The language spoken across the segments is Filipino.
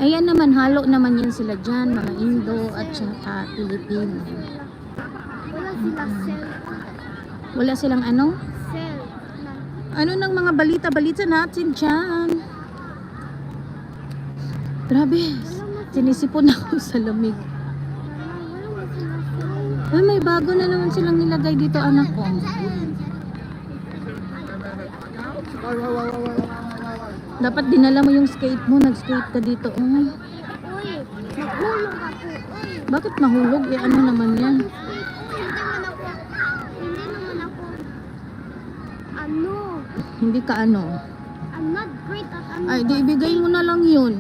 Ayan naman, halo naman yan sila dyan, mga Indo at saka Pilipino. Wala sila cell. Wala silang ano? Cell. Ano ng mga balita-balita natin dyan? Grabe, sinisipon ako sa lamig. Ay, may bago na naman silang nilagay dito, anak ko. Dapat dinala mo yung skate mo, nag-skate ka dito. Oh. Uy, nahulog ako. Uy. Bakit nahulog? Eh, ano naman yan? Hindi ka ano? I'm not great at ano. Ay, di ibigay mo na lang yun.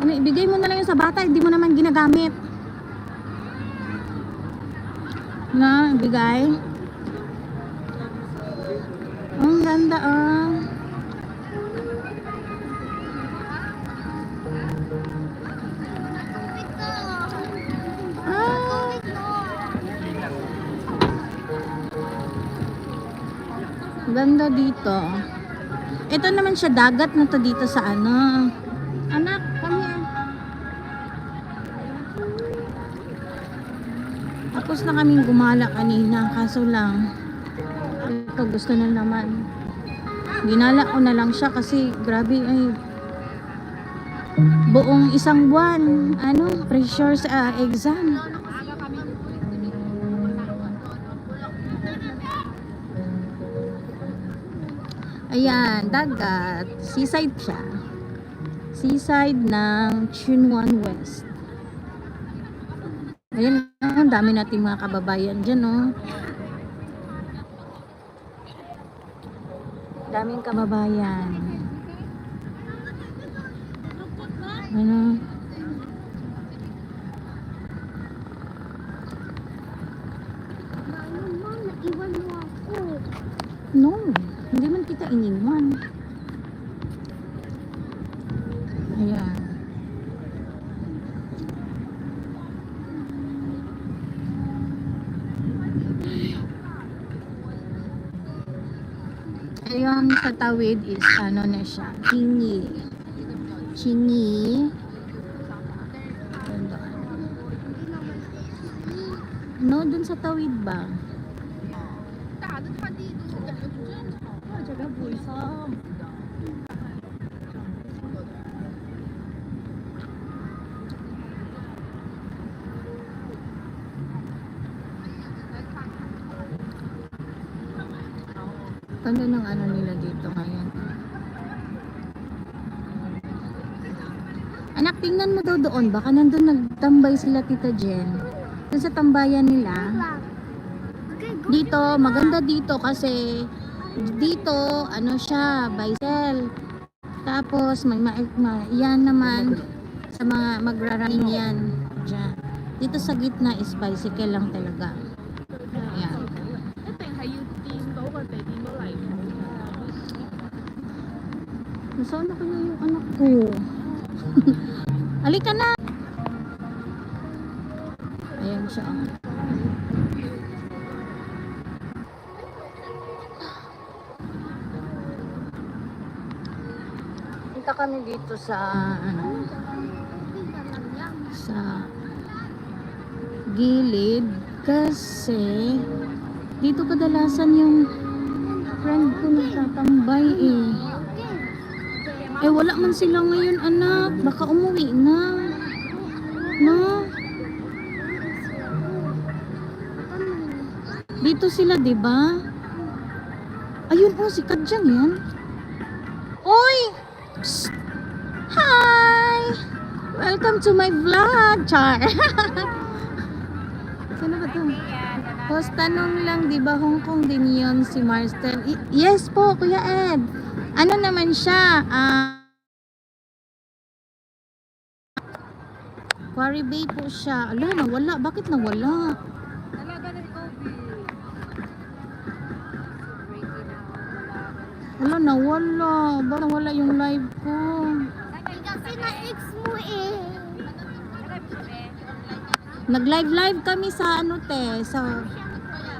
Ano, ibigay mo na lang yun sa bata, hindi mo naman ginagamit. Na, ibigay. Ang ganda ah. Ganda dito. Ito naman siya, dagat na to dito sa ano. Anak, come here. Tapos na kaming gumala kanina, kaso lang ito gusto na naman. Ginala ko na lang siya kasi grabe ay buong isang buwan ano, pressure sa exam. Ayan, dagat. Seaside siya. Seaside ng Chunwon West. Ayan, ang dami nating mga kababayan dyan, oh. Daming kababayan. Ano? Naiwan mo ako. No, hindi man kita iniwan. Ayan. Ayan, sa tawid is ano na siya, Chingy. Chingy. No, dun sa tawid ba? Ganda ng ano nila dito ngayon. Anak, tingnan mo daw doon. Baka nandun nagtambay sila Tita Jen. Doon sa tambayan nila. Dito, maganda dito kasi dito, ano siya, bicycle. Tapos, yan naman sa mga magrarunning yan. Diyan. Dito sa gitna is bicycle lang talaga. Ayan. Nasaan na kaya yung anak ko? Halika na! Ayan siya. Punta kami dito sa ano, sa gilid kasi dito kadalasan yung friend ko nagtatambay eh. Eh wala man sila ngayon anak, baka umuwi na. No? Dito sila 'di ba? Ayun oh, si Kadyang yan. Oy! Psst! Hi! Welcome to my vlog, Char. Sino ba 'to? Post tanong lang, 'di ba Hong Kong din 'yon si Marston? Yes po, Kuya Ed. Ano naman siya? Quarry Bay po siya. Ala, nawala. Bakit nawala? Ala, nawala. Bakit nawala yung live ko? Kasi na-ex mo eh. Nag-live kami sa ano te, sa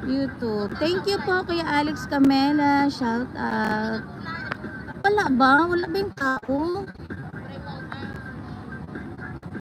YouTube. Thank you po Kuya Alex Camela. Shout out. Wala ba? Wala ba yung tao?